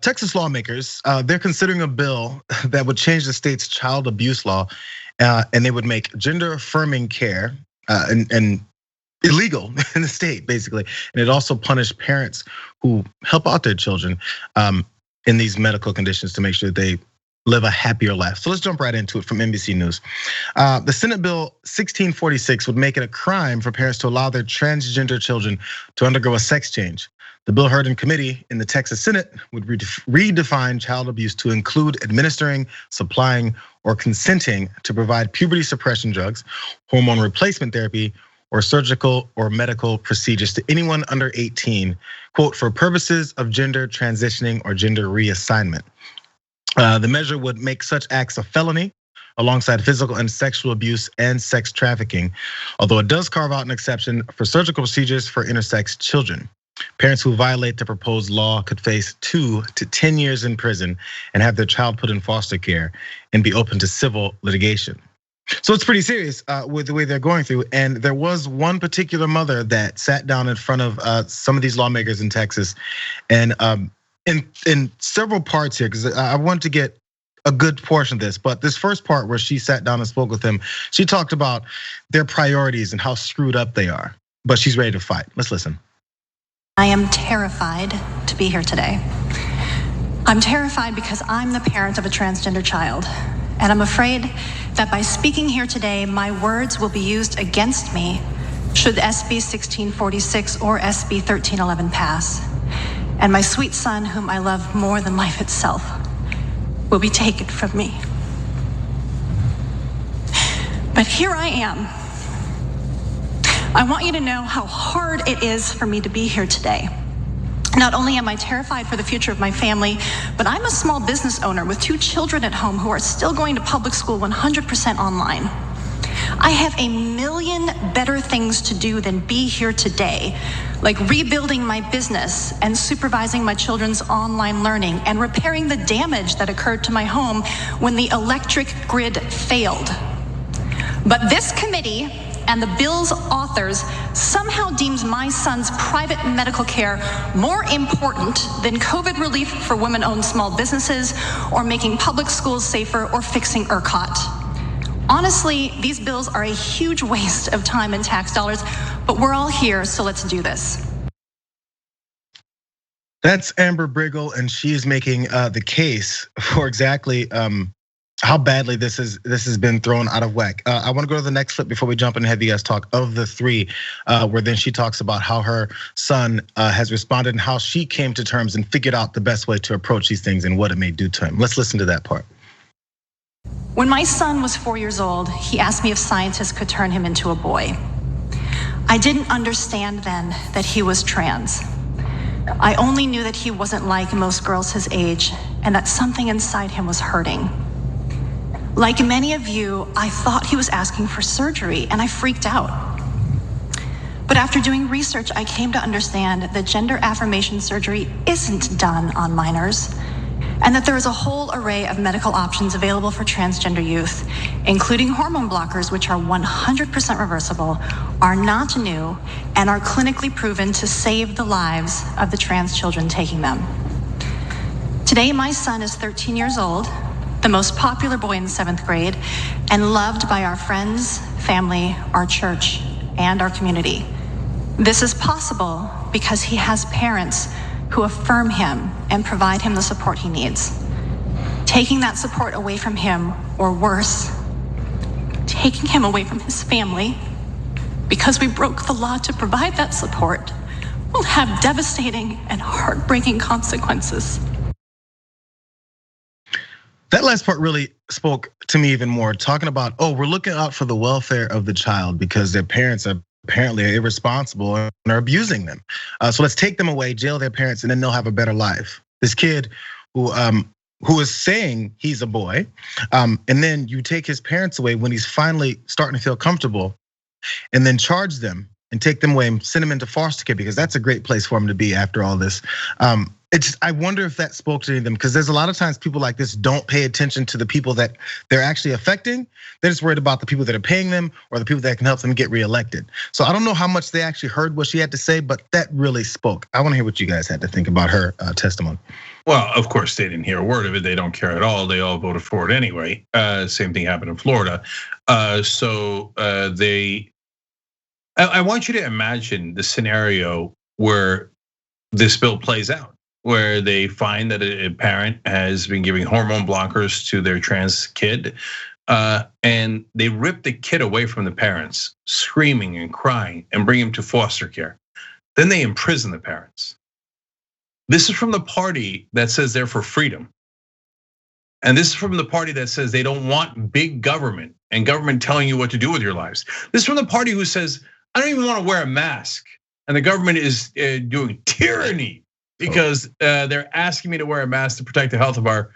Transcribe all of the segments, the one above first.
Texas lawmakers, they're considering a bill that would change the state's child abuse law, and they would make gender-affirming care and illegal in the state, basically. And it also punish parents who help out their children in these medical conditions to make sure they live a happier life. So let's jump right into it from NBC News. The Senate Bill 1646 would make it a crime for parents to allow their transgender children to undergo a sex change. The bill heard in committee in the Texas Senate would redefine child abuse to include administering, supplying, or consenting to provide puberty suppression drugs, hormone replacement therapy, or surgical or medical procedures to anyone under 18, quote, for purposes of gender transitioning or gender reassignment. The measure would make such acts a felony alongside physical and sexual abuse and sex trafficking, although it does carve out an exception for surgical procedures for intersex children. Parents who violate the proposed law could face 2 to 10 years in prison and have their child put in foster care and be open to civil litigation. So it's pretty serious with the way they're going through. And there was one particular mother that sat down in front of some of these lawmakers in Texas, and in several parts here, because I wanted to get a good portion of this, but this first part where she sat down and spoke with him, she talked about their priorities and how screwed up they are, but she's ready to fight. Let's listen. I am terrified to be here today. I'm terrified because I'm the parent of a transgender child. And I'm afraid that by speaking here today, my words will be used against me should SB 1646 or SB 1311 pass. And my sweet son, whom I love more than life itself, will be taken from me. But here I am. I want you to know how hard it is for me to be here today. Not only am I terrified for the future of my family, but I'm a small business owner with 2 children at home who are still going to public school 100% online. I have a million better things to do than be here today, like rebuilding my business and supervising my children's online learning and repairing the damage that occurred to my home when the electric grid failed. But this committee and the bill's authors somehow deems my son's private medical care more important than COVID relief for women-owned small businesses or making public schools safer or fixing ERCOT. Honestly, these bills are a huge waste of time and tax dollars, but we're all here, so let's do this. That's Amber Briggle, and she is making the case for exactly how badly this has been thrown out of whack. I want to go to the next clip before we jump in and have you guys talk of the 3, where then she talks about how her son has responded and how she came to terms and figured out the best way to approach these things and what it may do to him. Let's listen to that part. When my son was 4 years old, he asked me if scientists could turn him into a boy. I didn't understand then that he was trans. I only knew that he wasn't like most girls his age and that something inside him was hurting. Like many of you, I thought he was asking for surgery and I freaked out. But after doing research, I came to understand that gender affirmation surgery isn't done on minors, and that there is a whole array of medical options available for transgender youth, including hormone blockers, which are 100% reversible, are not new, and are clinically proven to save the lives of the trans children taking them. Today, my son is 13 years old, the most popular boy in 7th grade, and loved by our friends, family, our church, and our community. This is possible because he has parents who affirm him and provide him the support he needs. Taking that support away from him, or worse, taking him away from his family, because we broke the law to provide that support, will have devastating and heartbreaking consequences. That last part really spoke to me even more, talking about, we're looking out for the welfare of the child because their parents are apparently irresponsible and are abusing them. So let's take them away, jail their parents, and then they'll have a better life. This kid who is saying he's a boy, and then you take his parents away when he's finally starting to feel comfortable, and then charge them and take them away and send them into foster care because that's a great place for him to be after all this. I wonder if that spoke to any of them, because there's a lot of times people like this don't pay attention to the people that they're actually affecting. They're just worried about the people that are paying them or the people that can help them get reelected. So I don't know how much they actually heard what she had to say, but that really spoke. I want to hear what you guys had to think about her testimony. Well, of course, they didn't hear a word of it. They don't care at all. They all voted for it anyway. Same thing happened in Florida. I want you to imagine the scenario where this bill plays out, where they find that a parent has been giving hormone blockers to their trans kid, and they rip the kid away from the parents, screaming and crying, and bring him to foster care. Then they imprison the parents. This is from the party that says they're for freedom. And this is from the party that says they don't want big government and government telling you what to do with your lives. This is from the party who says, I don't even want to wear a mask, and the government is doing tyranny because they're asking me to wear a mask to protect the health of our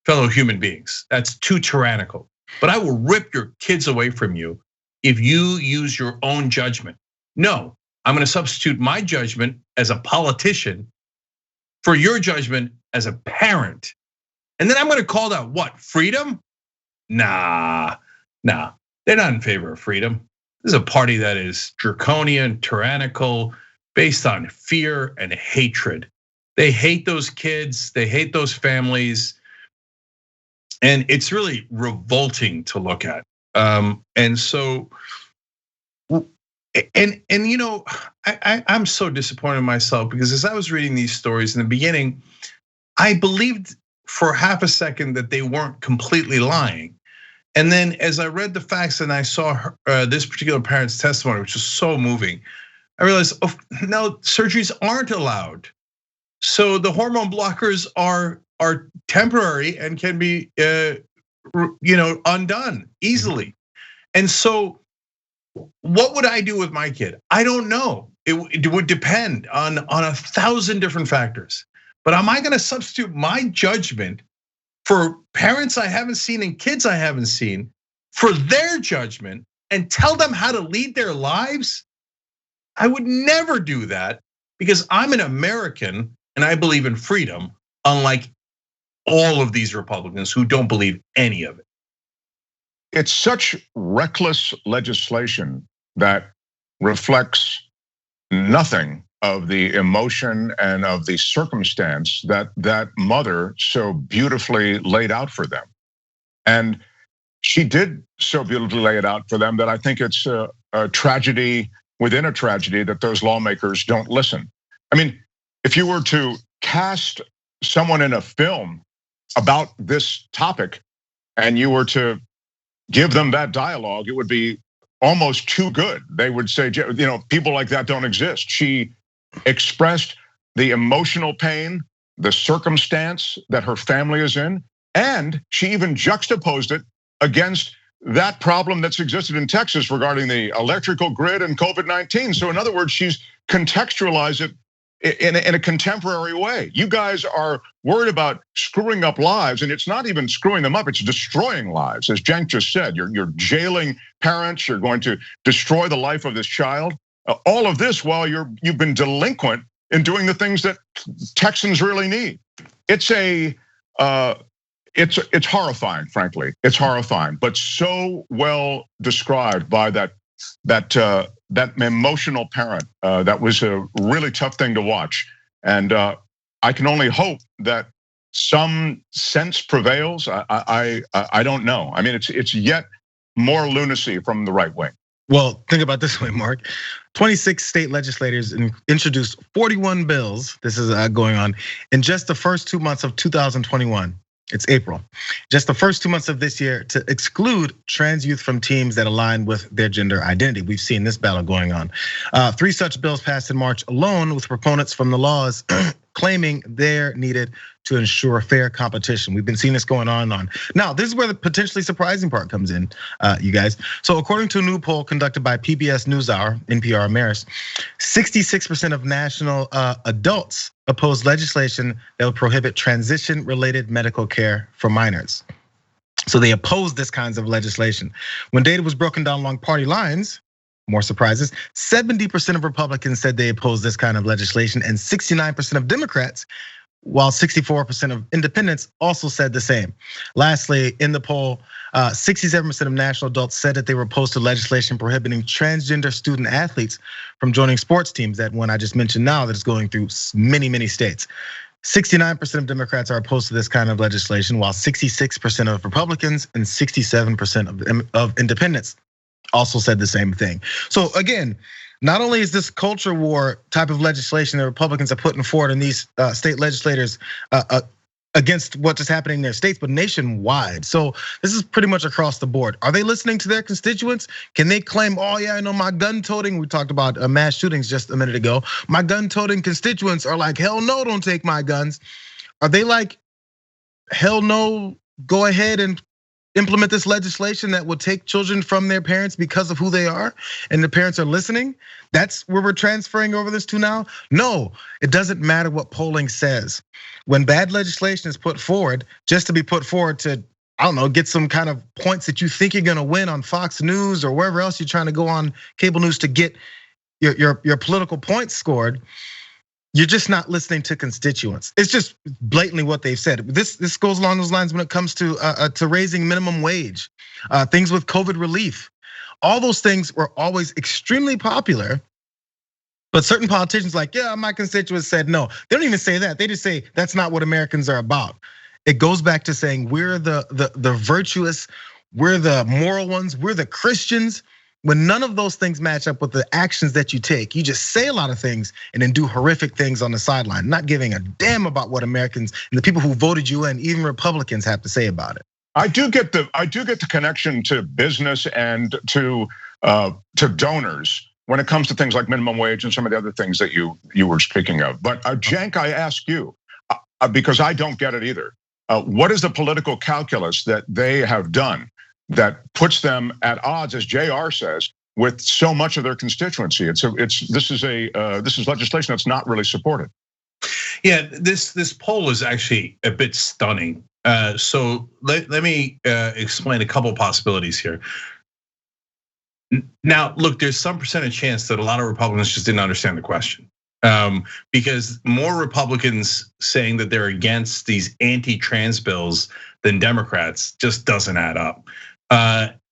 fellow human beings. That's too tyrannical. But I will rip your kids away from you if you use your own judgment. No, I'm gonna substitute my judgment as a politician for your judgment as a parent. And then I'm gonna call that what, freedom? Nah, they're not in favor of freedom. This is a party that is draconian, tyrannical, based on fear and hatred. They hate those kids, they hate those families. And it's really revolting to look at. And so, I'm so disappointed in myself, because as I was reading these stories in the beginning, I believed for half a second that they weren't completely lying. And then as I read the facts and I saw this particular parent's testimony, which was so moving, I realized, oh, no, surgeries aren't allowed. So the hormone blockers are temporary and can be undone easily. And so what would I do with my kid? I don't know. It would depend on 1,000 different factors. But am I gonna substitute my judgment for parents I haven't seen and kids I haven't seen for their judgment and tell them how to lead their lives? I would never do that, because I'm an American and I believe in freedom, unlike all of these Republicans who don't believe any of it. It's such reckless legislation that reflects nothing of the emotion and of the circumstance that mother so beautifully laid out for them. And she did so beautifully lay it out for them that I think it's a tragedy within a tragedy that those lawmakers don't listen. I mean, if you were to cast someone in a film about this topic and you were to give them that dialogue, it would be almost too good. They would say, people like that don't exist. She expressed the emotional pain, the circumstance that her family is in, and she even juxtaposed it against that problem that's existed in Texas regarding the electrical grid and COVID-19. So in other words, she's contextualized it in a contemporary way. You guys are worried about screwing up lives, and it's not even screwing them up, it's destroying lives. As Cenk just said, you're jailing parents, you're going to destroy the life of this child. All of this while you've been delinquent in doing the things that Texans really need. It's horrifying, frankly. It's horrifying, but so well described by that emotional parent. That was a really tough thing to watch. And I can only hope that some sense prevails. I don't know. I mean, it's yet more lunacy from the right wing. Well, think about this way, Mark. 26 state legislators introduced 41 bills. This is going on in just the first 2 months of 2021. It's April. Just the first 2 months of this year to exclude trans youth from teams that align with their gender identity. We've seen this battle going on. 3 such bills passed in March alone, with proponents from the laws claiming they're needed to ensure fair competition. We've been seeing this going on and on. Now, this is where the potentially surprising part comes in, you guys. So according to a new poll conducted by PBS NewsHour, NPR Marist, 66% of national adults oppose legislation that would prohibit transition-related medical care for minors. So they oppose this kinds of legislation. When data was broken down along party lines, more surprises, 70% of Republicans said they oppose this kind of legislation, and 69% of Democrats while 64% of independents also said the same. Lastly, in the poll, 67% of national adults said that they were opposed to legislation prohibiting transgender student athletes from joining sports teams. That one I just mentioned now that is going through many states. 69% of Democrats are opposed to this kind of legislation, while 66% of Republicans and 67% of independents also said the same thing. So again, not only is this culture war type of legislation that Republicans are putting forward and these state legislators against what is happening in their states, but nationwide. So this is pretty much across the board. Are they listening to their constituents? Can they claim, oh yeah, I know my gun-toting, we talked about mass shootings just a minute ago. My gun-toting constituents are like, hell no, don't take my guns. Are they like, hell no, go ahead and implement this legislation that will take children from their parents because of who they are, and the parents are listening? That's where we're transferring over this to now? No, it doesn't matter what polling says. When bad legislation is put forward, just to be put forward to, I don't know, get some kind of points that you think you're gonna win on Fox News or wherever else you're trying to go on cable news to get your political points scored, you're just not listening to constituents. It's just blatantly what they've said. This goes along those lines when it comes to raising minimum wage, things with COVID relief. All those things were always extremely popular, but certain politicians like, yeah, my constituents said no. They don't even say that. They just say that's not what Americans are about. It goes back to saying we're the virtuous, we're the moral ones, we're the Christians. When none of those things match up with the actions that you take, you just say a lot of things and then do horrific things on the sideline, not giving a damn about what Americans and the people who voted you in, even Republicans, have to say about it. I do get the connection to business and to donors when it comes to things like minimum wage and some of the other things that you were speaking of. But Cenk, I ask you, because I don't get it either. What is the political calculus that they have done that puts them at odds, as Jayar says, with so much of their constituency? This is legislation that's not really supported. Yeah, this poll is actually a bit stunning. So let me explain a couple possibilities here. Now, look, there's some percentage chance that a lot of Republicans just didn't understand the question. Because more Republicans saying that they're against these anti-trans bills than Democrats just doesn't add up.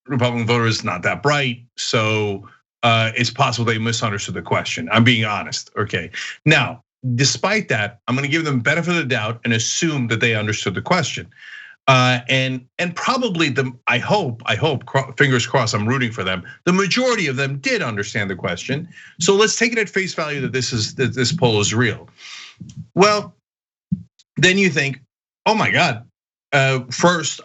Republican voters not that bright, so it's possible they misunderstood the question. I'm being honest, okay? Now, despite that, I'm gonna give them benefit of the doubt and assume that they understood the question. And probably I hope, fingers crossed, I'm rooting for them. The majority of them did understand the question. So let's take it at face value that this poll is real. Well, then you think, oh my God. First,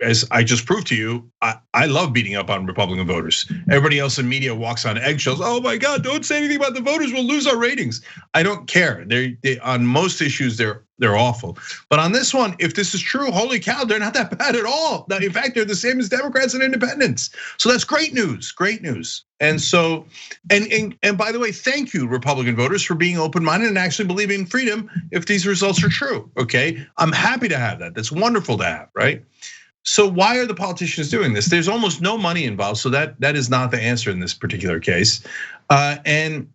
as I just proved to you, I love beating up on Republican voters. Everybody else in media walks on eggshells. Oh my God, don't say anything about the voters, we'll lose our ratings. I don't care. They on most issues, they're awful. But on this one, if this is true, holy cow, they're not that bad at all. In fact, they're the same as Democrats and independents. So that's great news, great news. And so, and by the way, thank you, Republican voters, for being open-minded and actually believing in freedom if these results are true, okay? I'm happy to have that, that's wonderful to have, right? So why are the politicians doing this? There's almost no money involved, so that is not the answer in this particular case. And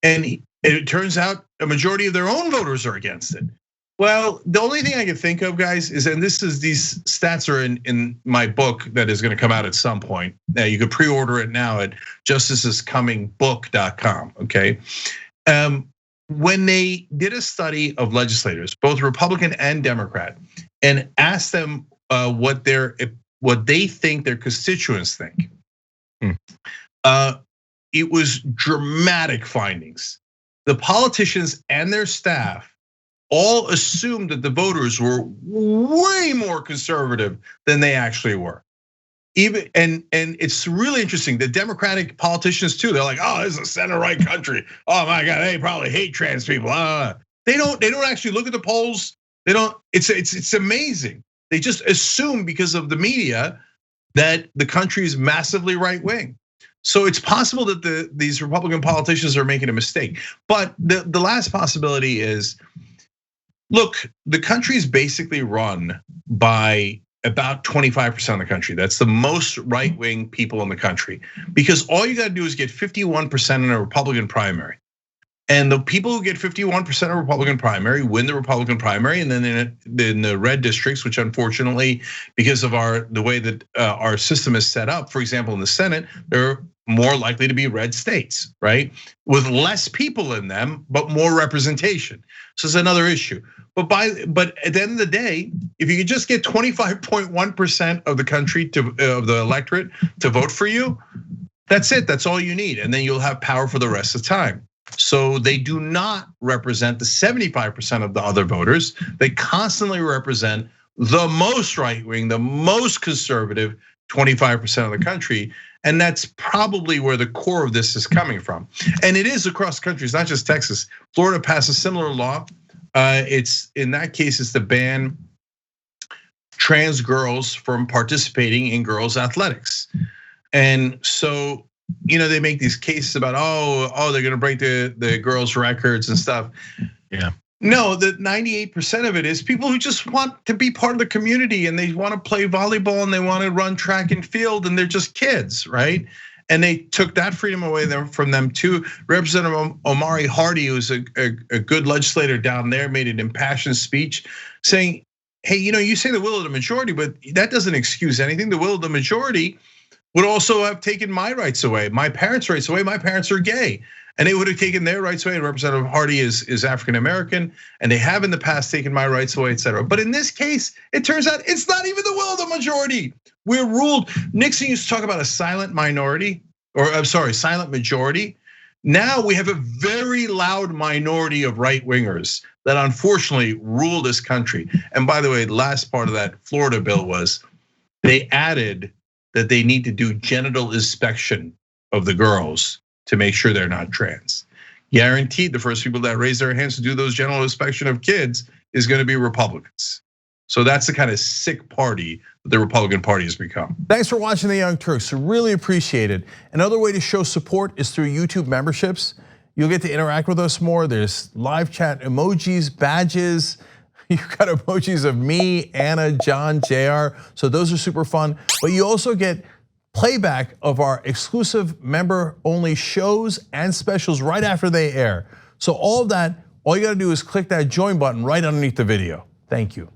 it turns out a majority of their own voters are against it. Well, the only thing I can think of, guys, is, and these stats are in my book that is gonna come out at some point. Now you could pre-order it now at justicescomingbook.com, okay? When they did a study of legislators, both Republican and Democrat, and asked them what they think their constituents think, it was dramatic findings. The politicians and their staff all assumed that the voters were way more conservative than they actually were. Even and it's really interesting. The Democratic politicians too, they're like, oh, this is a center-right country. Oh my God, they probably hate trans people. They don't actually look at the polls. They don't. It's amazing. They just assume because of the media that the country is massively right-wing. So it's possible that these Republican politicians are making a mistake. But the last possibility is, look, the country is basically run by about 25% of the country. That's the most right-wing people in the country. Because all you gotta do is get 51% in a Republican primary. And the people who get 51% of Republican primary win the Republican primary, and then in the red districts, which unfortunately, because of the way that our system is set up, for example, in the Senate, they're more likely to be red states, right? With less people in them, but more representation. So it's another issue. But at the end of the day, if you could just get 25.1% of the country of the electorate to vote for you, that's it. That's all you need, and then you'll have power for the rest of the time. So they do not represent the 75% of the other voters. They constantly represent the most right-wing, the most conservative 25% of the country. And that's probably where the core of this is coming from. And it is across the country, it's not just Texas. Florida passed a similar law. It's in that case, it's to ban trans girls from participating in girls' athletics. And so, they make these cases about, they're gonna break the girls' records and stuff. Yeah. No, the 98% of it is people who just want to be part of the community and they want to play volleyball and they want to run track and field and they're just kids, right? And they took that freedom away from them too. Representative Omari Hardy, who's a good legislator down there, made an impassioned speech saying, hey, you say the will of the majority, but that doesn't excuse anything. The will of the majority would also have taken my rights away, my parents' rights away. My parents are gay, and they would have taken their rights away. And Representative Hardy is African American, and they have in the past taken my rights away, et cetera. But in this case, it turns out it's not even the will of the majority. We're ruled. Nixon used to talk about a silent minority, or I'm sorry, silent majority. Now we have a very loud minority of right-wingers that unfortunately rule this country. And by the way, the last part of that Florida bill was they added that they need to do genital inspection of the girls to make sure they're not trans. Guaranteed the first people that raise their hands to do those genital inspection of kids is gonna be Republicans. So that's the kind of sick party that the Republican Party has become. Thanks for watching The Young Turks, I really appreciate it. Another way to show support is through YouTube memberships. You'll get to interact with us more. There's live chat emojis, badges. You've got emojis of me, Anna, John, Jayar. So those are super fun. But you also get playback of our exclusive member-only shows and specials right after they air. So all of that, all you gotta do is click that join button right underneath the video. Thank you.